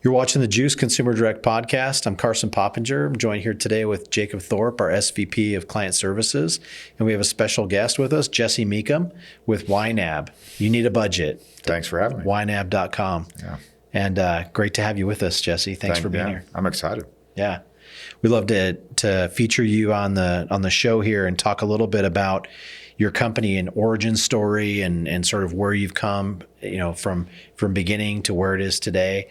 You're watching the Juice Consumer Direct podcast. I'm Carson Poppenger. I'm joined here today with Jacob Thorpe, our SVP of Client Services. And we have a special guest with us, Jesse Mecham with YNAB. You need a budget. Thanks for having me. YNAB.com. Yeah. And great to have you with us, Jesse. Thanks for being here. I'm excited. Yeah. We'd love to feature you on the show here and talk a little bit about your company and origin story and sort of where you've come, from beginning to where it is today.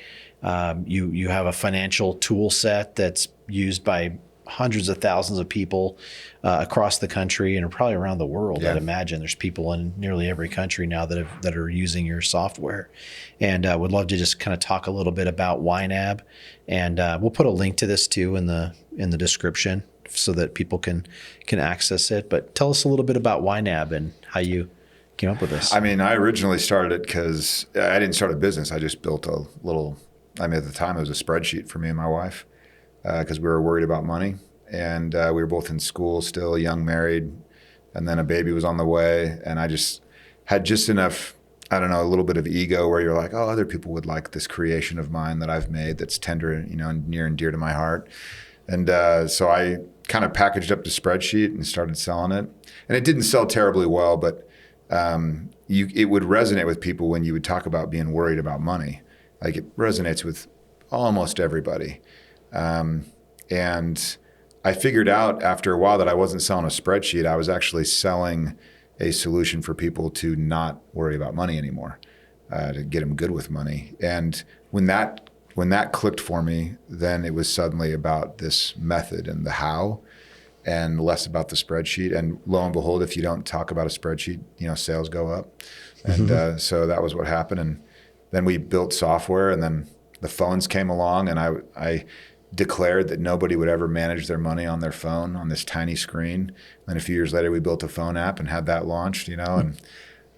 You have a financial tool set that's used by hundreds of thousands of people across the country and probably around the world. Yeah. I'd imagine there's people in nearly every country now that are using your software, and would love to just kind of talk a little bit about YNAB, and we'll put a link to this too in the description so that people can access it. But tell us a little bit about YNAB and how you came up with this. I mean, I originally started it because I didn't start a business. I just built a little. I mean, at the time, it was a spreadsheet for me and my wife because we were worried about money. And we were both in school still, young, married, and then a baby was on the way. And I just had just enough, a little bit of ego where you're like, oh, other people would like this creation of mine that I've made that's tender, and near and dear to my heart. And so I kind of packaged up the spreadsheet and started selling it. And it didn't sell terribly well, but it would resonate with people when you would talk about being worried about money. Like, it resonates with almost everybody. And I figured out after a while that I wasn't selling a spreadsheet. I was actually selling a solution for people to not worry about money anymore, to get them good with money. And when that clicked for me, then it was suddenly about this method and the how, and less about the spreadsheet. And lo and behold, if you don't talk about a spreadsheet, sales go up. And so that was what happened. And then we built software, and then the phones came along, and I declared that nobody would ever manage their money on their phone on this tiny screen. And a few years later, we built a phone app and had that launched, and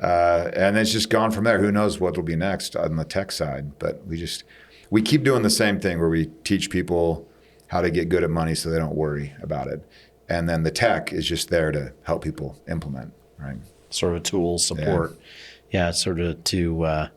it's just gone from there. Who knows what will be next on the tech side? But we keep doing the same thing where we teach people how to get good at money so they don't worry about it. And then the tech is just there to help people implement, right? Sort of a tool support. Yeah, sort of to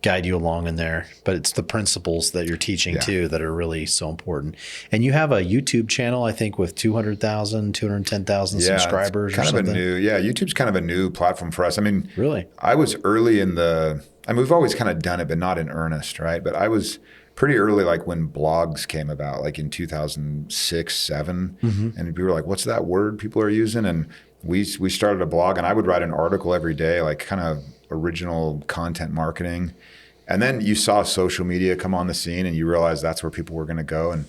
guide you along in there, but it's the principles that you're teaching too that are really so important. And you have a YouTube channel, I think, with 200,000, 210,000 subscribers or something. YouTube's kind of a new platform for us. I mean, really, I was early we've always kind of done it, but not in earnest, right? But I was pretty early, like when blogs came about, like in 2006, 7, and people were like, what's that word people are using? And we started a blog, and I would write an article every day, like kind of original content marketing. And then you saw social media come on the scene, and you realized that's where people were going to go and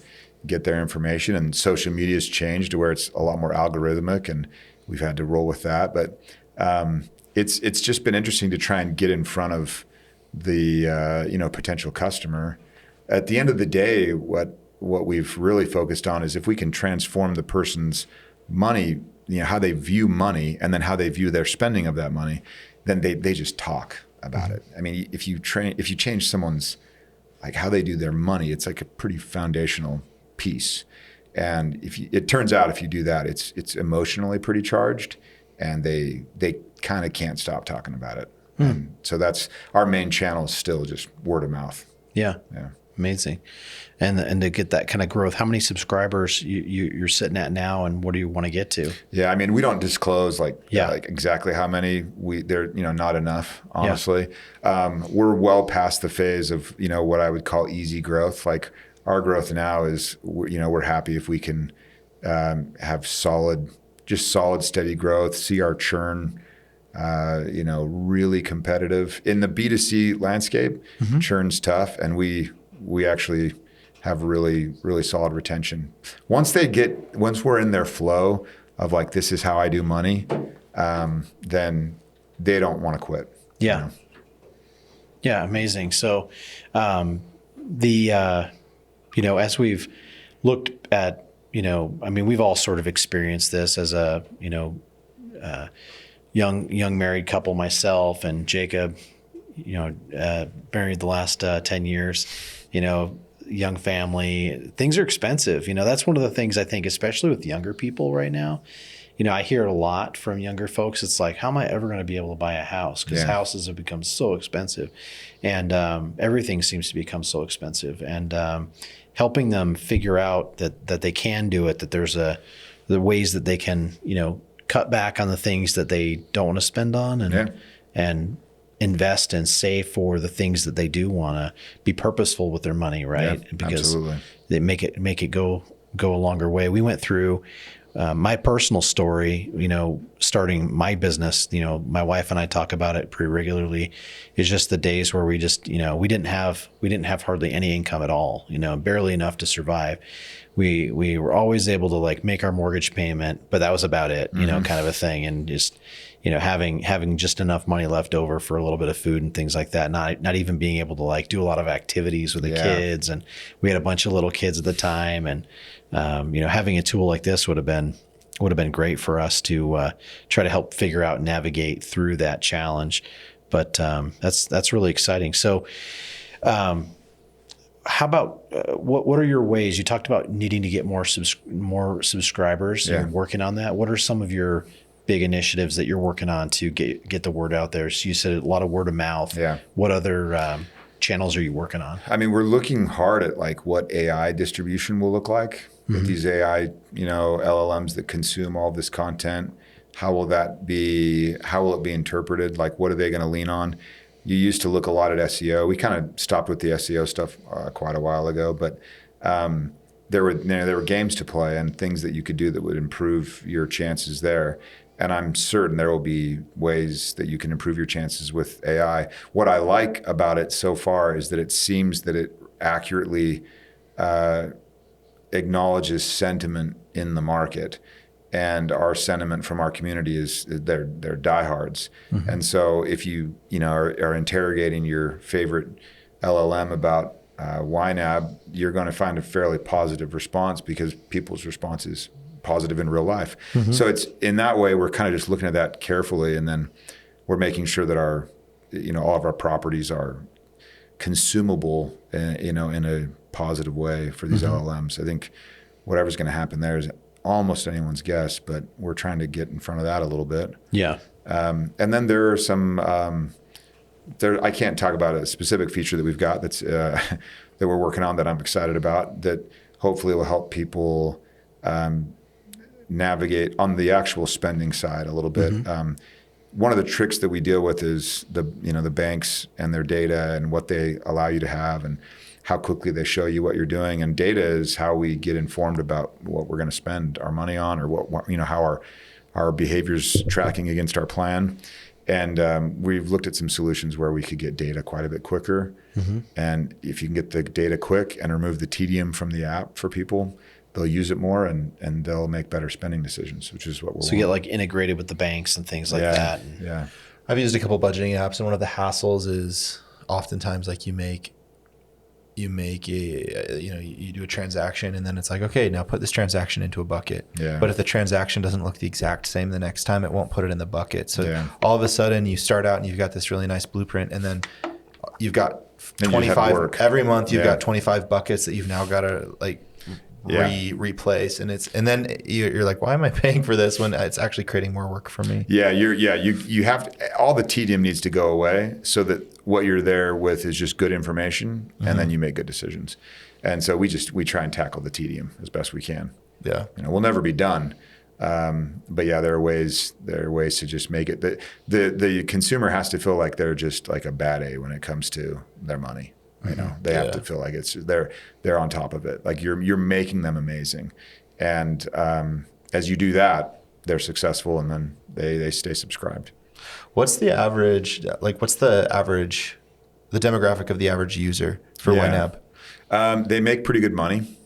get their information. And social media has changed to where it's a lot more algorithmic, and we've had to roll with that. But it's just been interesting to try and get in front of the potential customer. At the end of the day, what we've really focused on is if we can transform the person's money, how they view money, and then how they view their spending of that money, then they just talk about it. I mean, if you change someone's, like, how they do their money, it's like a pretty foundational piece. And it turns out if you do that, it's emotionally pretty charged, and they kind of can't stop talking about it. And so that's our main channel, is still just word of mouth. Yeah. Amazing. And to get that kind of growth, how many subscribers you're sitting at now, and what do you want to get to? Yeah, I mean, we don't disclose like exactly how many. They're not enough, honestly. Yeah. We're well past the phase of what I would call easy growth. Like, our growth now is we're happy if we can have solid, steady growth. See our churn really competitive in the B2C landscape. Churn's tough, and we actually have really, really solid retention. Once we're in their flow of like, this is how I do money, then they don't want to quit. Yeah. Yeah. Amazing. So, as we've looked at, we've all sort of experienced this as a, young married couple, myself and Jacob, married the last 10 years, young family. Things are expensive. That's one of the things I think, especially with younger people right now, I hear it a lot from younger folks. It's like, how am I ever going to be able to buy a house? Because houses have become so expensive, and everything seems to become so expensive. And helping them figure out that they can do it, that there's the ways that they can, cut back on the things that they don't want to spend on, and invest and save for the things that they do want to be purposeful with their money, right? Yeah, because absolutely. they make it go a longer way. We went through my personal story, starting my business. My wife and I talk about it pretty regularly. It's just the days where we just, we didn't have hardly any income at all, barely enough to survive. We were always able to like make our mortgage payment, but that was about it, kind of a thing. And just, having just enough money left over for a little bit of food and things like that. Not even being able to like do a lot of activities with the kids. And we had a bunch of little kids at the time, and having a tool like this would have been great for us to try to help figure out and navigate through that challenge. But that's really exciting. So, how about what are your ways? You talked about needing to get more subscribers. Yeah. You're working on that. What are some of your big initiatives that you're working on to get the word out there? So you said a lot of word of mouth. Yeah. What other channels are you working on? I mean, we're looking hard at like what AI distribution will look like with these AI, LLMs that consume all this content. How will it be interpreted? Like, what are they going to lean on? You used to look a lot at SEO. We kind of stopped with the SEO stuff quite a while ago, but there were games to play and things that you could do that would improve your chances there. And I'm certain there will be ways that you can improve your chances with AI. What I like about it so far is that it seems that it accurately acknowledges sentiment in the market. And our sentiment from our community is they're diehards. And so if you are interrogating your favorite LLM about YNAB, you're going to find a fairly positive response because people's response is positive in real life. So it's in that way, we're kind of just looking at that carefully, and then we're making sure that our, all of our properties are consumable, in a positive way for these LLMs. I think whatever's going to happen there is almost anyone's guess, but we're trying to get in front of that a little bit. Yeah. And then there are some, I can't talk about a specific feature that we've got that's that we're working on that I'm excited about, that hopefully will help people navigate on the actual spending side a little bit. One of the tricks that we deal with is the banks and their data and what they allow you to have and how quickly they show you what you're doing. And data is how we get informed about what we're going to spend our money on, or what how our behavior's tracking against our plan. And we've looked at some solutions where we could get data quite a bit quicker. And if you can get the data quick and remove the tedium from the app for people, they'll use it more and they'll make better spending decisions, which is what we're So you get like integrated with the banks and things like that. Yeah. I've used a couple budgeting apps, and one of the hassles is oftentimes like you do a transaction, and then it's like, okay, now put this transaction into a bucket. Yeah. But if the transaction doesn't look the exact same the next time, it won't put it in the bucket. So all of a sudden you start out and you've got this really nice blueprint, and then you've got 25 every month. You've got 25 buckets that you've now got to like replace, and then you're like, why am I paying for this when it's actually creating more work for me? You have to, all the tedium needs to go away so that what you're there with is just good information, and then you make good decisions. And so we try and tackle the tedium as best we can. Yeah. We'll never be done. But yeah, there are ways to just make it that the consumer has to feel like they're just like a bad A when it comes to their money. They have to feel like they're on top of it. Like you're making them amazing. And as you do that, they're successful, and then they stay subscribed. What's the average, the demographic of the average user for YNAB? They make pretty good money.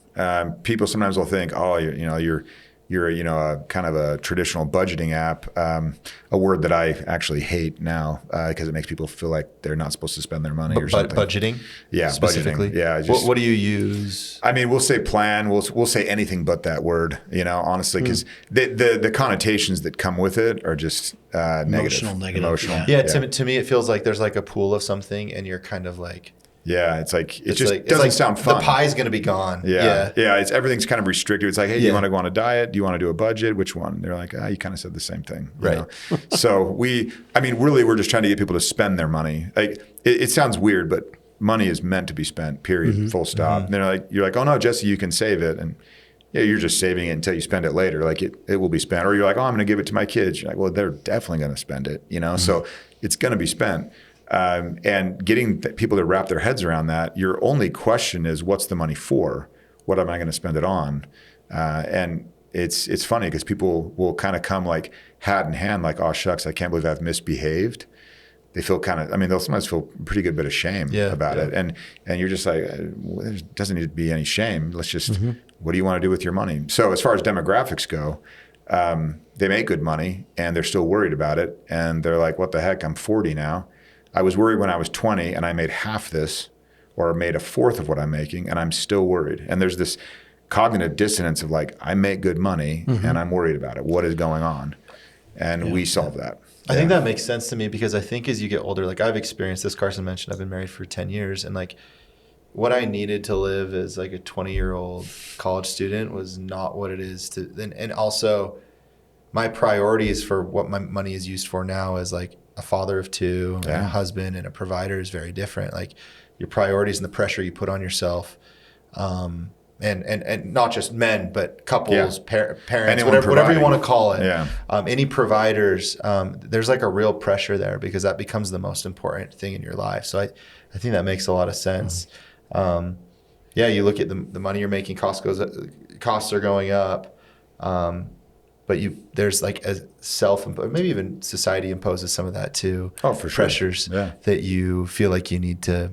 People sometimes will think, oh, you're a kind of a traditional budgeting app, a word that I actually hate now because it makes people feel like they're not supposed to spend their money or something. Budgeting? Yeah, specifically. Budgeting. Yeah. What do you use? I mean, we'll say plan. We'll say anything but that word. Honestly, because the connotations that come with it are just negative. Emotional. Yeah. To me, it feels like there's like a pool of something, and you're kind of like Yeah, it's like it It's doesn't sound fun. The pie's going to be gone. Yeah. It's everything's kind of restricted. It's like, hey, do you want to go on a diet? Do you want to do a budget? Which one? They're like, you kind of said the same thing, you know? So really, we're just trying to get people to spend their money. Like it sounds weird, but money is meant to be spent. Period. Full stop. And they're like, you're like, oh no, Jesse, you can save it, and yeah, you're just saving it until you spend it later. Like it will be spent. Or you're like, oh, I'm going to give it to my kids. You're like, well, they're definitely going to spend it, you know? So it's going to be spent. And getting people to wrap their heads around that, your only question is, what's the money for? What am I going to spend it on? And it's funny because people will kind of come like hat in hand, like, oh shucks, I can't believe I've misbehaved. They feel they'll sometimes feel a pretty good bit of shame about it. And you're just like, well, there doesn't need to be any shame. Let's just, what do you want to do with your money? So as far as demographics go, they make good money and they're still worried about it. And they're like, what the heck? I'm 40 now. I was worried when I was 20 and I made half this or made a fourth of what I'm making, and I'm still worried. And there's this cognitive dissonance of like, I make good money and I'm worried about it. What is going on? And we solve that. I think that makes sense to me because I think as you get older, like I've experienced this, Carson mentioned, I've been married for 10 years, and like what I needed to live as like a 20-year-old college student was not what it is to, and also my priorities for what my money is used for now as like a father of two, and a husband and a provider is very different. Like your priorities and the pressure you put on yourself, and not just men, but couples, parents, whatever you want to call it. Yeah. Any providers, there's like a real pressure there because that becomes the most important thing in your life. So I think that makes a lot of sense. You look at the money you're making, costs are going up. But there's like a maybe even society imposes some of that too. Oh, for sure. Pressures that you feel like you need to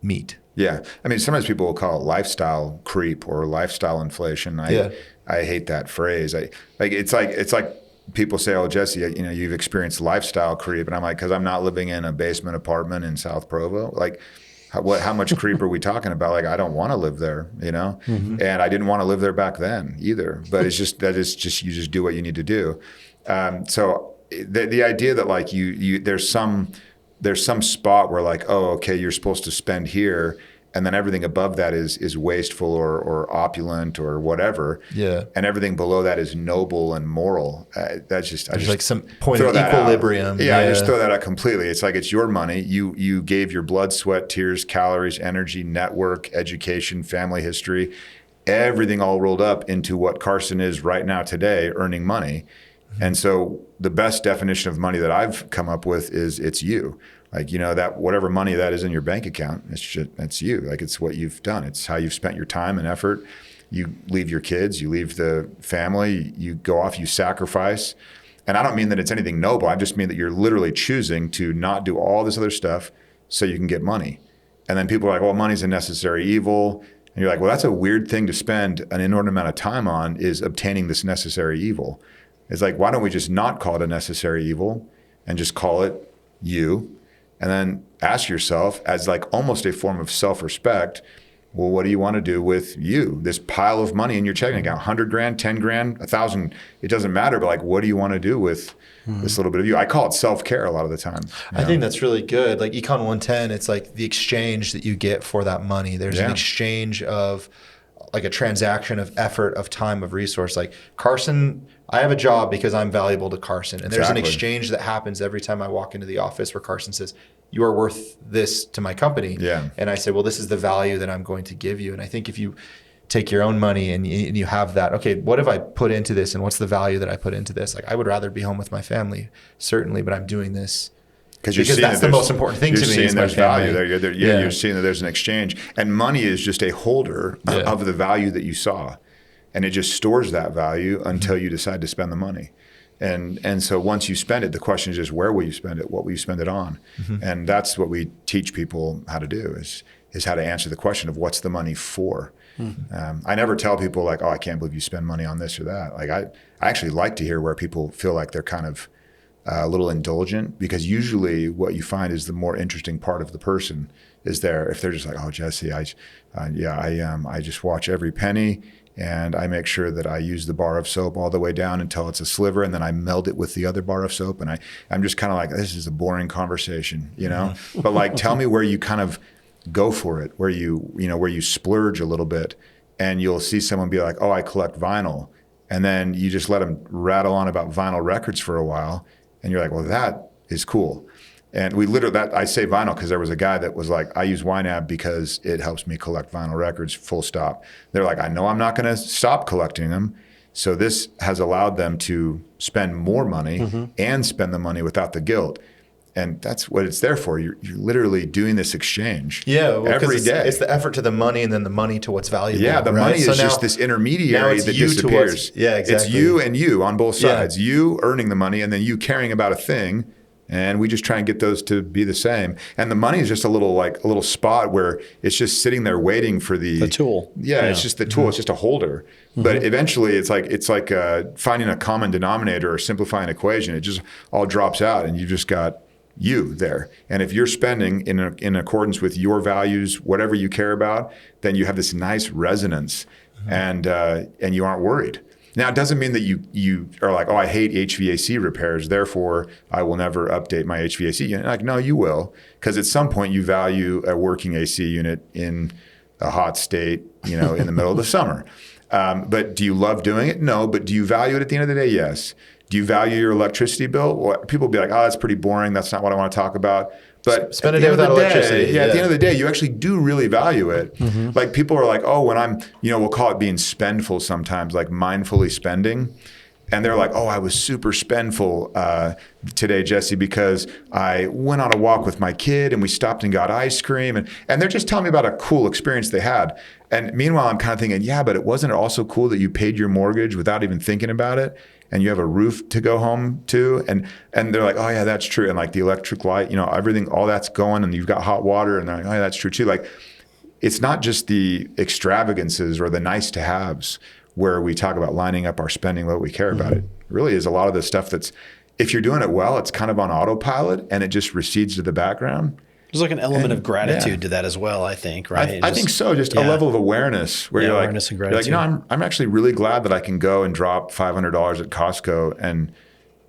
meet. Yeah. I mean, sometimes people will call it lifestyle creep or lifestyle inflation. I hate that phrase. It's like people say, oh, Jesse, you've experienced lifestyle creep. And I'm like, because I'm not living in a basement apartment in South Provo. Like, how much creep are we talking about? Like, I don't want to live there, you know? And I didn't want to live there back then either. But it's just, you just do what you need to do. So the idea that like there's some spot where like, oh, okay, you're supposed to spend here, and then everything above that is wasteful or opulent or whatever. Yeah. And everything below that is noble and moral. There's like some point of equilibrium. Yeah, I just throw that out completely. It's like, it's your money. You gave your blood, sweat, tears, calories, energy, network, education, family history, everything all rolled up into what Carson is right now today, earning money. And so the best definition of money that I've come up with is it's you. Like, that whatever money that is in your bank account, it's you. Like, it's what you've done. It's how you've spent your time and effort. You leave your kids, you leave the family, you go off, you sacrifice. And I don't mean that it's anything noble. I just mean that you're literally choosing to not do all this other stuff so you can get money. And then people are like, well, money's a necessary evil. And you're like, well, that's a weird thing to spend an inordinate amount of time on, is obtaining this necessary evil. It's like, why don't we just not call it a necessary evil and just call it you? And then ask yourself, as like almost a form of self-respect, well, what do you want to do with you? This pile of money in your checking account, 100 grand, 10 grand, 1,000, it doesn't matter. But like, what do you want to do with this little bit of you? I call it self-care a lot of the time. I think that's really good. Like Econ 110, it's like the exchange that you get for that money. There's an exchange of like a transaction of effort, of time, of resource. Like Carson, I have a job because I'm valuable to Carson. And there's an exchange that happens every time I walk into the office where Carson says, you are worth this to my company. Yeah. And I say, well, this is the value that I'm going to give you. And I think if you take your own money and you have that, okay, what have I put into this and what's the value that I put into this? Like, I would rather be home with my family, certainly, but I'm doing this because that's the most important thing to me. You're seeing there's value there. You're seeing that there's an exchange. And money is just a holder of the value that you saw. And it just stores that value until you decide to spend the money. And so once you spend it, the question is just, where will you spend it? What will you spend it on? And that's what we teach people how to do, is how to answer the question of what's the money for. I never tell people like, oh, I can't believe you spend money on this or that. Like I actually like to hear where people feel like they're kind of a little indulgent, because usually what you find is the more interesting part of the person is there. If they're just like, oh, Jesse, I just watch every penny, and I make sure that I use the bar of soap all the way down until it's a sliver, and then I meld it with the other bar of soap. And I'm just kind of like, this is a boring conversation, But like, tell me where you kind of go for it, where you splurge a little bit, and you'll see someone be like, oh, I collect vinyl. And then you just let them rattle on about vinyl records for a while. And you're like, well, that is cool. And I say vinyl because there was a guy that was like, I use YNAB because it helps me collect vinyl records, full stop. They're like, I know I'm not going to stop collecting them. So this has allowed them to spend more money and spend the money without the guilt. And that's what it's there for. You're literally doing this exchange every day. It's the effort to the money and then the money to what's valuable. Yeah, the money is just this intermediary that disappears. Yeah, exactly. It's you and you on both sides. Yeah. You earning the money and then you caring about a thing. And we just try and get those to be the same. And the money is just a little spot where it's just sitting there waiting for the tool. Yeah, it's just the tool. It's just a holder. But eventually, it's like finding a common denominator or simplifying an equation. It just all drops out, and you've just got you there. And if you're spending in accordance with your values, whatever you care about, then you have this nice resonance, and you aren't worried. Now, it doesn't mean that you are like, oh, I hate HVAC repairs, therefore I will never update my HVAC unit. Like, no, you will, because at some point you value a working AC unit in a hot state, in the middle of the summer. But do you love doing it? No. But do you value it at the end of the day? Yes. Do you value your electricity bill? Well, people will be like, oh, that's pretty boring. That's not what I want to talk about. But spend a day without electricity. Yeah, at the end of the day, you actually do really value it. Like people are like, oh, when I'm, we'll call it being spendful sometimes, like mindfully spending. And they're like, oh, I was super spendful today, Jesse, because I went on a walk with my kid and we stopped and got ice cream. And they're just telling me about a cool experience they had. And meanwhile, I'm kind of thinking, yeah, but wasn't it also cool that you paid your mortgage without even thinking about it? And you have a roof to go home to, and they're like, oh yeah, that's true. And like the electric light, everything, all that's going, and you've got hot water, and they're like, oh yeah, that's true too. Like, it's not just the extravagances or the nice to haves where we talk about lining up our spending, what we care about. It really is a lot of the stuff that's, if you're doing it well, it's kind of on autopilot and it just recedes to the background. There's like an element of gratitude to that as well, I think, right? I think so. Just a level of awareness where you're like, and gratitude. You're like, I'm actually really glad that I can go and drop $500 at Costco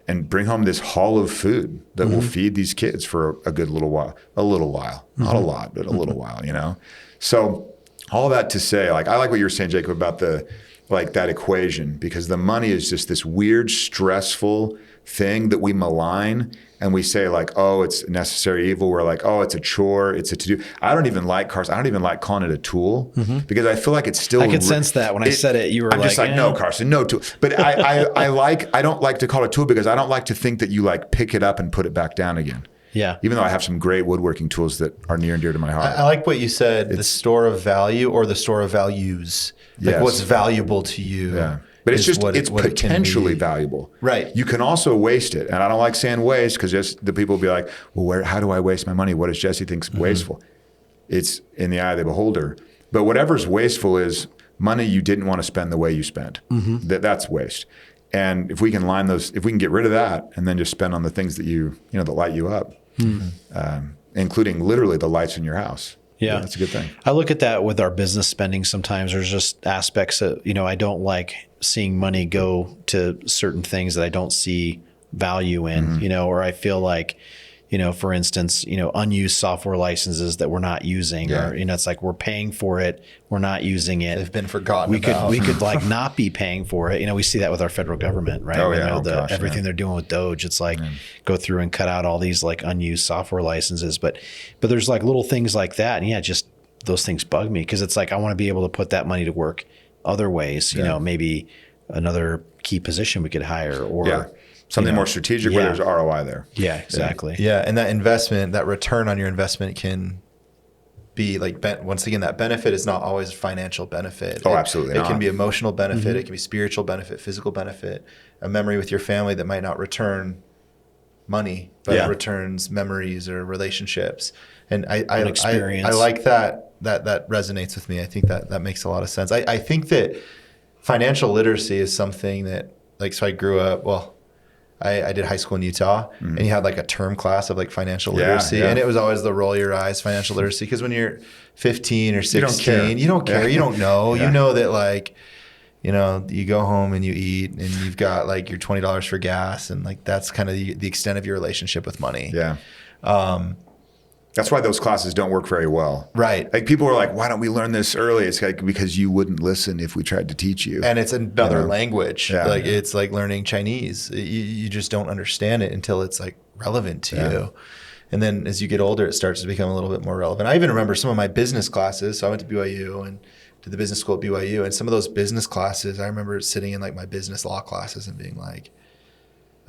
and bring home this haul of food that will feed these kids for a good little while. Not a lot, but a little while, So all that to say, like, I like what you were saying, Jacob, about that equation, because the money is just this weird, stressful thing that we malign. And we say like, oh, it's necessary evil. We're like, oh, it's a chore. It's a to-do. I don't even like, Carson, I don't even like calling it a tool because I feel like it's still. I could sense that when I said it, you were I'm just like, no, Carson, no tool. But I don't like to call it a tool because I don't like to think that you like pick it up and put it back down again. Yeah. Even though I have some great woodworking tools that are near and dear to my heart. I like what you said, the store of value or the store of values. Like what's valuable to you. Yeah. But it's just, it's potentially valuable. Right. You can also waste it. And I don't like saying waste because just the people will be like, well, how do I waste my money? What does Jesse think wasteful? It's in the eye of the beholder. But whatever's wasteful is money you didn't want to spend the way you spent. That's waste. And if we can if we can get rid of that and then just spend on the things that that light you up, including literally the lights in your house. Yeah, that's a good thing. I look at that with our business spending sometimes. There's just aspects that, I don't like seeing money go to certain things that I don't see value in, or I feel like, for instance, unused software licenses that we're not using or, it's like we're paying for it. We're not using it. They've been forgotten We could like not be paying for it. We see that with our federal government, right? Oh, yeah. Everything they're doing with Doge, it's like go through and cut out all these like unused software licenses. But there's like little things like that. And just those things bug me because it's like I want to be able to put that money to work other ways, maybe another key position we could hire or something more strategic where there's ROI there. Yeah, exactly. Yeah. And that investment, that return on your investment can be like, once again, that benefit is not always financial benefit. Oh, absolutely. It can be emotional benefit. It can be spiritual benefit, physical benefit, a memory with your family that might not return money, but it returns memories or relationships. And I like that resonates with me. I think that makes a lot of sense. I think that financial literacy is something that so I grew up, I did high school in Utah and you had like a term class of like financial literacy and it was always the roll your eyes financial literacy. Cause when you're 15 or 16, you don't care. You don't know, you know that you go home and you eat and you've got like your $20 for gas and like, that's kind of the extent of your relationship with money. Yeah. That's why those classes don't work very well. Right. Like people are like, why don't we learn this early? It's like, because you wouldn't listen if we tried to teach you. And it's another language. Yeah. Like it's like learning Chinese. You just don't understand it until it's like relevant to you. And then as you get older, it starts to become a little bit more relevant. I even remember some of my business classes. So I went to BYU and did the business school at BYU. And some of those business classes, I remember sitting in like my business law classes and being like,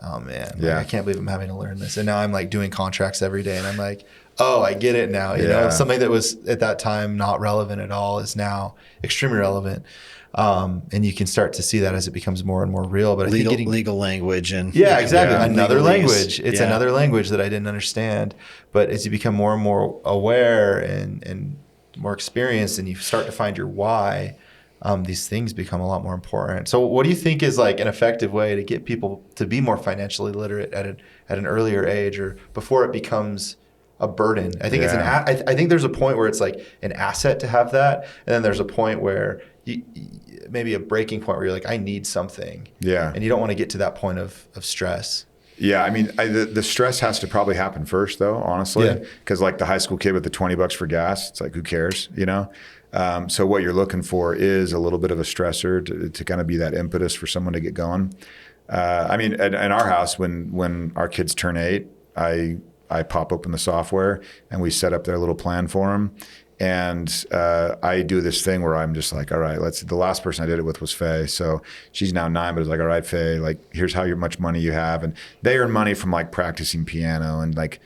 oh man, like, I can't believe I'm having to learn this. And now I'm like doing contracts every day. And I'm like, oh, I get it now. You know, something that was at that time not relevant at all is now extremely relevant. And you can start to see that as it becomes more and more real. But I think legal language and exactly. Another legalese. language. It's another language that I didn't understand. But as you become more and more aware and more experienced, and you start to find your why, these things become a lot more important. So what do you think is like an effective way to get people to be more financially literate at an earlier age, or before it becomes a burden? I think I think there's a point where it's like an asset to have that, and then there's a point where maybe a breaking point where you're like, I need something. Yeah. And you don't want to get to that point of stress. Yeah, I mean, the stress has to probably happen first, though, honestly, because like the high school kid with the $20 for gas, it's like, who cares, you know? So what you're looking for is a little bit of a stressor to kind of be that impetus for someone to get going. I mean, in our house, when our kids turn 8, I pop open the software and we set up their little plan for them. And I do this thing where I'm just like, all right, the last person I did it with was Faye. So she's now 9, but it's like, all right, Faye, like, here's how much money you have. And they earn money from like practicing piano and like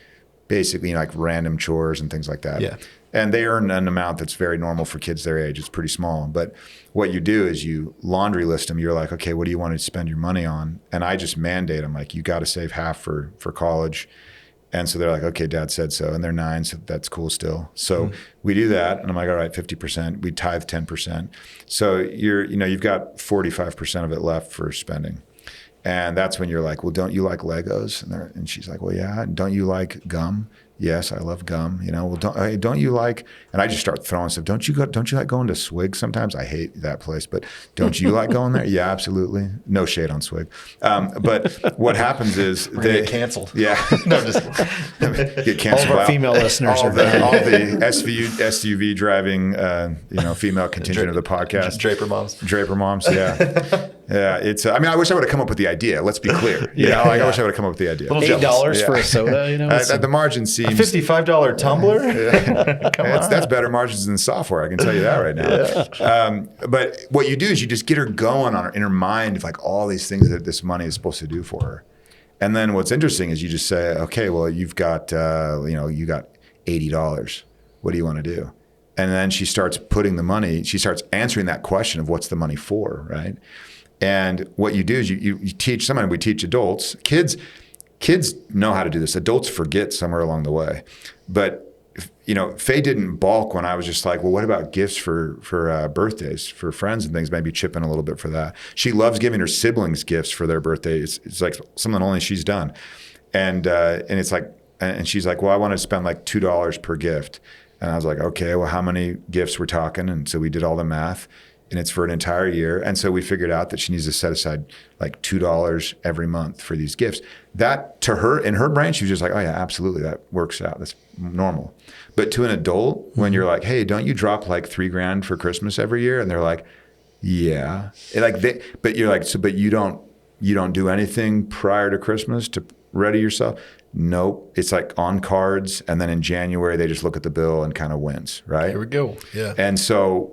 basically like random chores and things like that. Yeah. And they earn an amount that's very normal for kids their age. It's pretty small. But what you do is you laundry list them. You're like, okay, what do you want to spend your money on? And I just mandate them, like, you got to save half for college. And so they're like, okay, Dad said so. And they're 9, so that's cool still. So we do that. And I'm like, all right, 50%. We tithe 10%. So you've got 45% of it left for spending. And that's when you're like, well, don't you like Legos? And she's like, well, yeah. Don't you like gum? Yes, I love gum. You know, well, don't you like? And I just start throwing stuff. Don't you like going to Swig sometimes? I hate that place, but don't you like going there? Yeah, absolutely. No shade on Swig. But what happens is they get canceled. Yeah, no, just get canceled. All of our female listeners all the SUV driving, female contingent of the podcast. Draper moms. Yeah. Yeah, it's. I mean, I wish I would have come up with the idea. Let's be clear. I wish I would have come up with the idea. $8 for a soda, you know. The margin seems a $55 tumbler. That's better margins than software. I can tell you that right now. But what you do is you just get her going in her mind of like all these things that this money is supposed to do for her. And then what's interesting is you just say, okay, well, you've got you got $80. What do you want to do? And then she starts putting the money. She starts answering that question of what's the money for, right? And what you do is you teach someone. We teach adults. Kids know how to do this. Adults forget somewhere along the way. But Faye didn't balk when I was just like, well, what about gifts for birthdays, for friends and things? Maybe chip in a little bit for that. She loves giving her siblings gifts for their birthdays. It's like something only she's done. And it's like, and she's like, well, I want to spend like $2 per gift. And I was like, okay, well, how many gifts we're talking? And so we did all the math. And it's for an entire year. And so we figured out that she needs to set aside like $2 every month for these gifts. That, to her, in her brain, she was just like, oh yeah, absolutely, that works out. That's normal. But to an adult, when you're like, hey, don't you drop like $3,000 for Christmas every year? And they're like, yeah. But you're like, but you don't do anything prior to Christmas to ready yourself? Nope. It's like on cards. And then in January, they just look at the bill and kind of wins, right? Here we go. Yeah. And so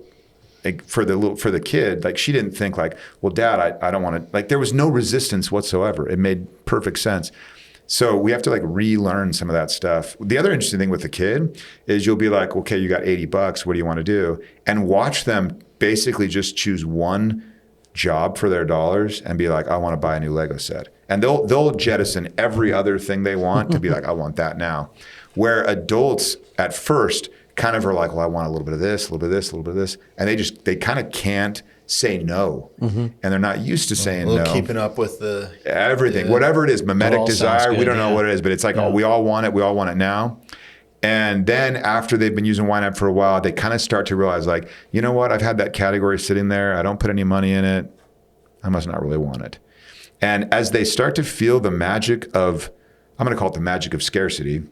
for the kid, like, she didn't think like, well, Dad, I don't want to, like, there was no resistance whatsoever. It made perfect sense. So we have to like relearn some of that stuff. The other interesting thing with the kid is you'll be like, okay, you got $80. What do you want to do? And watch them basically just choose one job for their dollars and be like, I want to buy a new Lego set. And they'll jettison every other thing they want to be like, I want that now. Where adults at first kind of are like, well, I want a little bit of this, a little bit of this, a little bit of this. And they kind of can't say no. And they're not used to saying no. Keeping up with the everything, whatever it is, mimetic desire. We don't know what it is, but it's like, oh, we all want it. We all want it now. And then after they've been using YNAB for a while, they kind of start to realize like, you know what? I've had that category sitting there. I don't put any money in it. I must not really want it. And as they start to feel the magic of, I'm going to call it the magic of scarcity,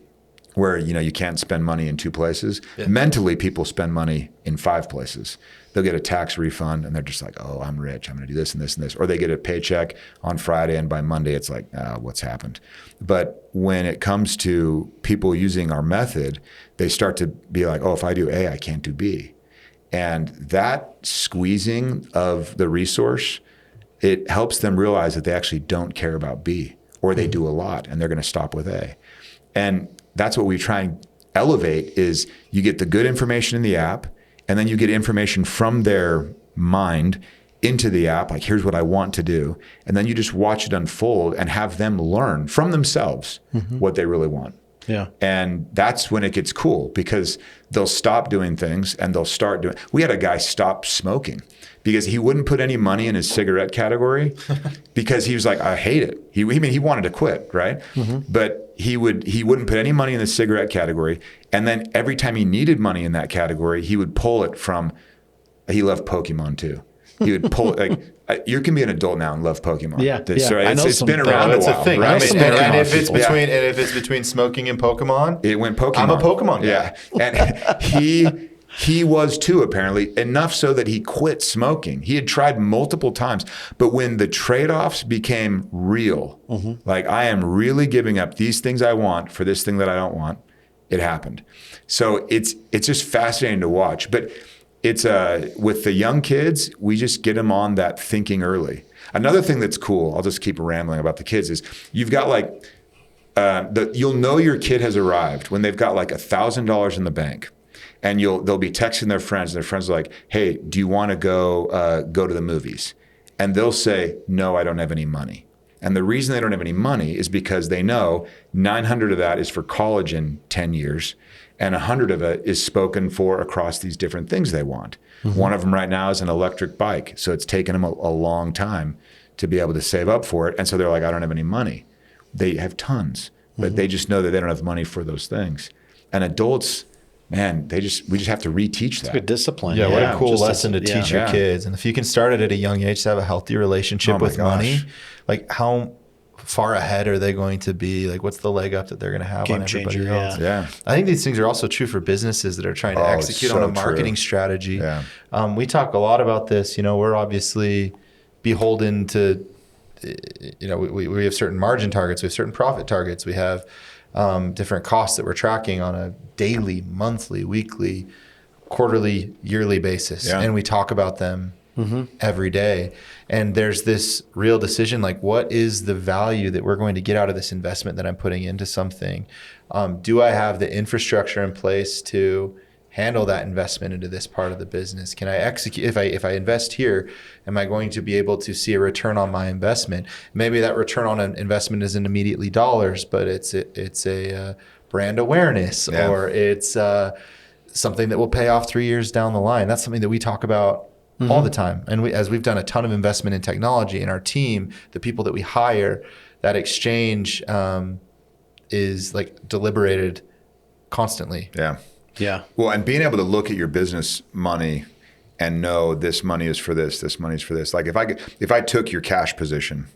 where, you can't spend money in 2 places. Yeah. Mentally, people spend money in 5 places. They'll get a tax refund and they're just like, oh, I'm rich. I'm going to do this and this and this. Or they get a paycheck on Friday and by Monday it's like, what's happened? But when it comes to people using our method, they start to be like, oh, if I do A, I can't do B. And that squeezing of the resource, it helps them realize that they actually don't care about B, or they do a lot and they're going to stop with A. And that's what we try and elevate is you get the good information in the app, and then you get information from their mind into the app, like here's what I want to do. And then you just watch it unfold and have them learn from themselves what they really want. Yeah. And that's when it gets cool, because they'll stop doing things and they'll start doing. We had a guy stop smoking because he wouldn't put any money in his cigarette category because he was like, I hate it. He wanted to quit, right? But he wouldn't put any money in the cigarette category. And then every time he needed money in that category, he would pull it from, he loved Pokemon too. He would pull it like, you can be an adult now and love Pokemon. Yeah, It's been around a while. That's a thing. Right? And if it's between smoking and Pokemon, it went Pokemon. I'm a Pokemon guy. Yeah, and he was too, apparently, enough so that he quit smoking. He had tried multiple times, but when the trade-offs became real, like I am really giving up these things I want for this thing that I don't want, it happened. So it's just fascinating to watch, but. It's with the young kids, we just get them on that thinking early. Another thing that's cool, I'll just keep rambling about the kids, is you've got like, you'll know your kid has arrived when they've got like $1,000 in the bank, and they'll be texting their friends, and their friends are like, hey, do you want to go to the movies? And they'll say, no, I don't have any money. And the reason they don't have any money is because they know 900 of that is for college in 10 years. And 100 of it is spoken for across these different things they want. One of them right now is an electric bike. So it's taken them a long time to be able to save up for it. And so they're like, I don't have any money. They have tons, but they just know that they don't have money for those things. And adults, man, we just have to reteach that. It's good discipline. Yeah, what a cool lesson to teach your kids. And if you can start it at a young age to have a healthy relationship with money, like how far ahead are they going to be? Like, what's the leg up that they're going to have on everybody else? Yeah. I think these things are also true for businesses that are trying to execute on a marketing strategy. Yeah. We talk a lot about this. We're obviously beholden to, we have certain margin targets, we have certain profit targets, we have different costs that we're tracking on a daily, monthly, weekly, quarterly, yearly basis. Yeah. And we talk about them every day. And there's this real decision, like what is the value that we're going to get out of this investment that I'm putting into something? Do I have the infrastructure in place to handle that investment into this part of the business? Can I execute, if I invest here, am I going to be able to see a return on my investment? Maybe that return on an investment isn't immediately dollars, but it's a brand awareness, or it's something that will pay off 3 years down the line. That's something that we talk about all the time. And as we've done a ton of investment in technology in our team, the people that we hire, that exchange is like deliberated constantly. Yeah. Yeah. Well, and being able to look at your business money and know this money is for this money is for this. Like if I took your cash position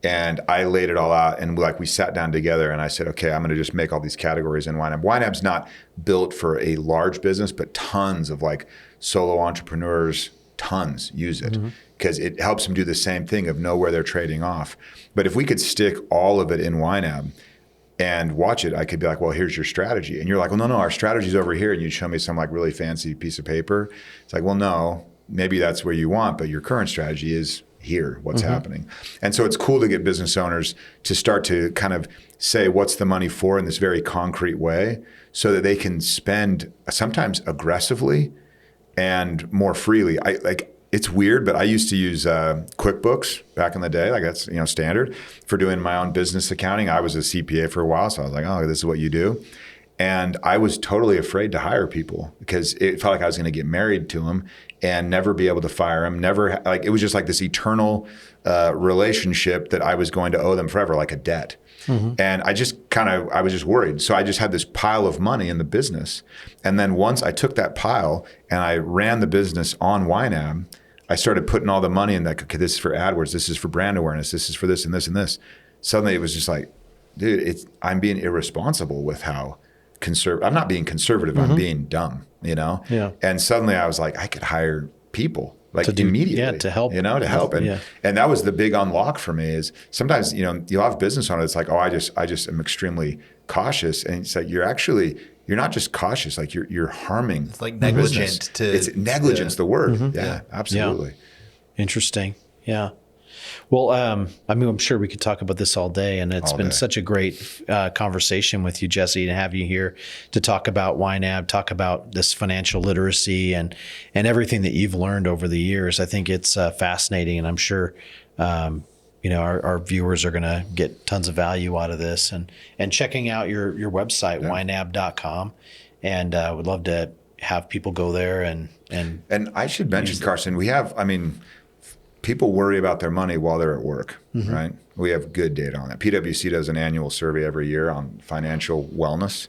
and I laid it all out and like we sat down together and I said, okay, I'm going to just make all these categories in YNAB. YNAB's not built for a large business, but tons of like solo entrepreneurs, tons use it because it helps them do the same thing of know where they're trading off. But if we could stick all of it in YNAB and watch it, I could be like, well, here's your strategy. And you're like, well, no, our strategy's over here. And you'd show me some like really fancy piece of paper. It's like, well, no, maybe that's where you want, but your current strategy is here, what's happening. And so it's cool to get business owners to start to kind of say what's the money for in this very concrete way so that they can spend sometimes aggressively and more freely. It's weird, but I used to use QuickBooks back in the day. Like that's standard for doing my own business accounting. I was a CPA for a while, so I was like, oh, this is what you do. And I was totally afraid to hire people because it felt like I was going to get married to them and never be able to fire them. Never, like it was just like this eternal relationship that I was going to owe them forever, like a debt. And I was just worried. So I just had this pile of money in the business. And then once I took that pile and I ran the business on YNAB, I started putting all the money in that. Okay, this is for AdWords. This is for brand awareness. This is for this and this and this. Suddenly it was just like, dude, I'm being irresponsible with how I'm not being conservative. I'm being dumb, you know? Yeah. And suddenly I was like, I could hire people like immediately, to help, you know, to help. And that was the big unlock for me is sometimes, you know, you'll have business owners. It's like, oh, I just am extremely cautious. And it's like, you're not just cautious, like you're harming. It's like negligent it's negligence, the word. Yeah, absolutely. Yeah. Interesting. Yeah. Well, I mean, I'm sure we could talk about this all day, and it's been such a great conversation with you, Jesse, to have you here to talk about YNAB, talk about this financial literacy and everything that you've learned over the years. I think it's fascinating, and I'm sure you know our viewers are going to get tons of value out of this, and checking out your website, YNAB.com, and would love to have people go there and I should mention, Carson, we have, I mean, people worry about their money while they're at work, right? We have good data on that. PwC does an annual survey every year on financial wellness,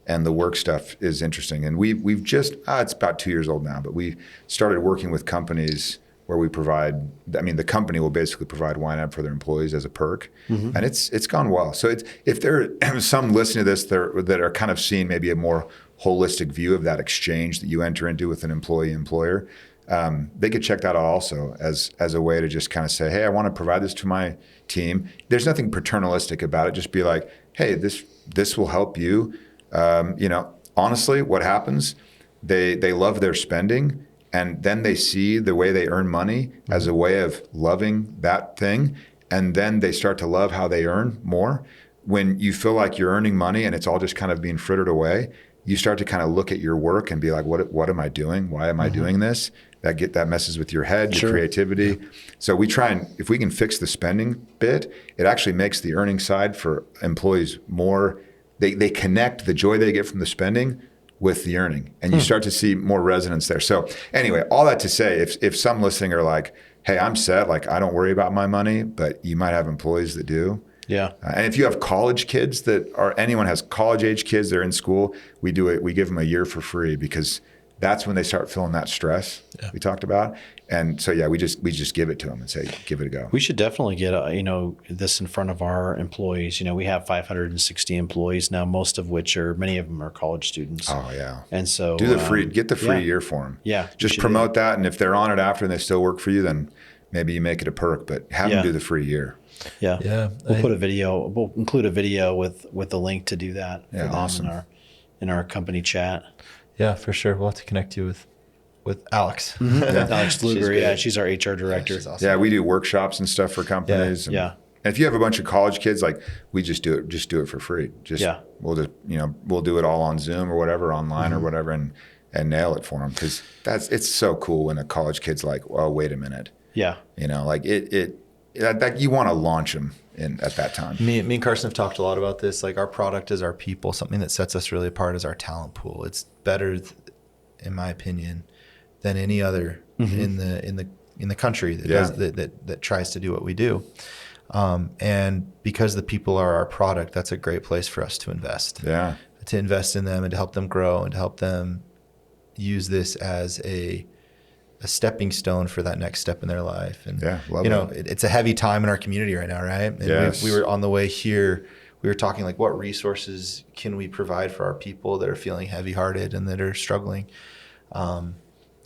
and the work stuff is interesting. And we've just, it's about 2 years old now, but we started working with companies where we provide, I mean, the company will basically provide YNAB for their employees as a perk, and it's gone well. So if there are some listening to this that are kind of seeing maybe a more holistic view of that exchange that you enter into with an employee-employer, they could check that out also as a way to just kind of say, hey, I want to provide this to my team. There's nothing paternalistic about it. Just be like, hey, this will help you. You know, honestly, what happens, they love their spending, and then they see the way they earn money as a way of loving that thing, and then they start to love how they earn more. When you feel like you're earning money and it's all just kind of being frittered away, you start to kind of look at your work and be like, what am I doing? Why am I doing this? That messes with your head, your creativity. So we try and, if we can fix the spending bit, it actually makes the earning side for employees more, they connect the joy they get from the spending with the earning, and you start to see more resonance there. So anyway, all that to say, if some listening are like, hey, I'm set, like I don't worry about my money, but you might have employees that do. Yeah. And if you have college kids anyone has college age kids, they're in school, we give them a year for free, because that's when they start feeling that stress we talked about. And so, yeah, we just give it to them and say, give it a go. We should definitely get this in front of our employees. You know, we have 560 employees now, many of them are college students. Oh yeah. And so get the free year for them. Yeah. Just promote that. And if they're on it after and they still work for you, then maybe you make it a perk, but have them do the free year. Yeah. Yeah. We'll include a video with the link to do that. Yeah. Awesome. In our company chat. Yeah, for sure. We'll have to connect you with Alex. Alex Luger. She's our HR director. Yeah, she's awesome. Yeah, we do workshops and stuff for companies. Yeah. And if you have a bunch of college kids, like we just do it for free. We'll do it all on Zoom or whatever, online or whatever, and nail it for them, because it's so cool when a college kid's like, well, wait a minute. Yeah. You know, like that you want to launch them at that time. Me and Carson have talked a lot about this. Like, our product is our people. Something that sets us really apart is our talent pool. It's better, in my opinion, than any other in the country that tries to do what we do. And because the people are our product, that's a great place for us to invest. Yeah. To invest in them and to help them grow and to help them use this as a stepping stone for that next step in their life. And it's a heavy time in our community right now, right? And yes. we were on the way here, we were talking like, what resources can we provide for our people that are feeling heavy-hearted and that are struggling? And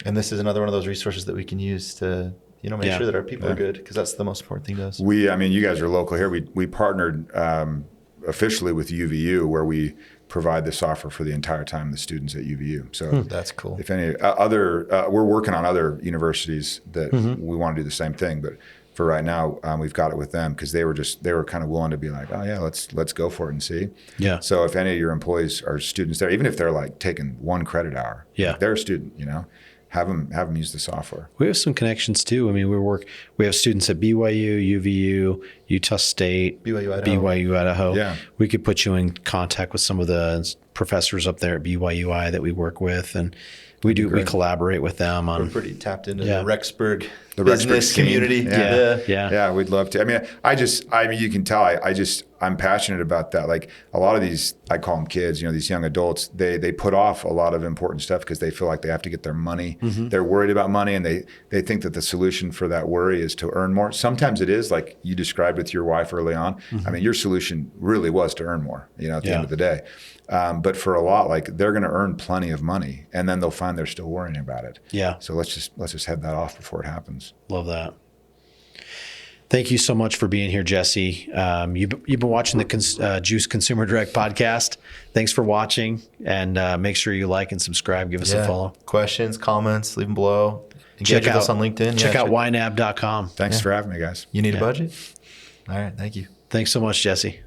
this is another one of those resources that we can use to make sure that our people are good, because that's the most important thing to us. You guys are local here. We partnered officially with UVU, where we provide the software for the entire time the students at UVU. So that's cool. If any we're working on other universities that we want to do the same thing, but for right now, we've got it with them, because they were kind of willing to be like, oh yeah, let's go for it and see. Yeah. So if any of your employees are students there, even if they're like taking 1 credit hour, they're a student, have them use the software. We have some connections too. I mean, we have students at BYU, UVU, Utah State, BYU Idaho. Yeah. We could put you in contact with some of the professors up there at BYUI that we work with, and we collaborate with them on. We're pretty tapped into the Rexburg business community. Yeah, we'd love to. I mean, you can tell I'm passionate about that. Like a lot of these, I call them kids, these young adults, they put off a lot of important stuff because they feel like they have to get their money. They're worried about money, and they think that the solution for that worry is to earn more. Sometimes it is, like you described with your wife early on. I mean, your solution really was to earn more, at the end of the day. But for a lot, like they're going to earn plenty of money, and then they'll find they're still worrying about it. Yeah. So let's just head that off before it happens. Love that. Thank you so much for being here, Jesse. You've been watching the Juice Consumer Direct podcast. Thanks for watching, and make sure you like and subscribe. Give us a follow. Questions, comments, leave them below. Engage with us on LinkedIn. Check out YNAB.com. Thanks for having me, guys. You need a budget? All right. Thank you. Thanks so much, Jesse.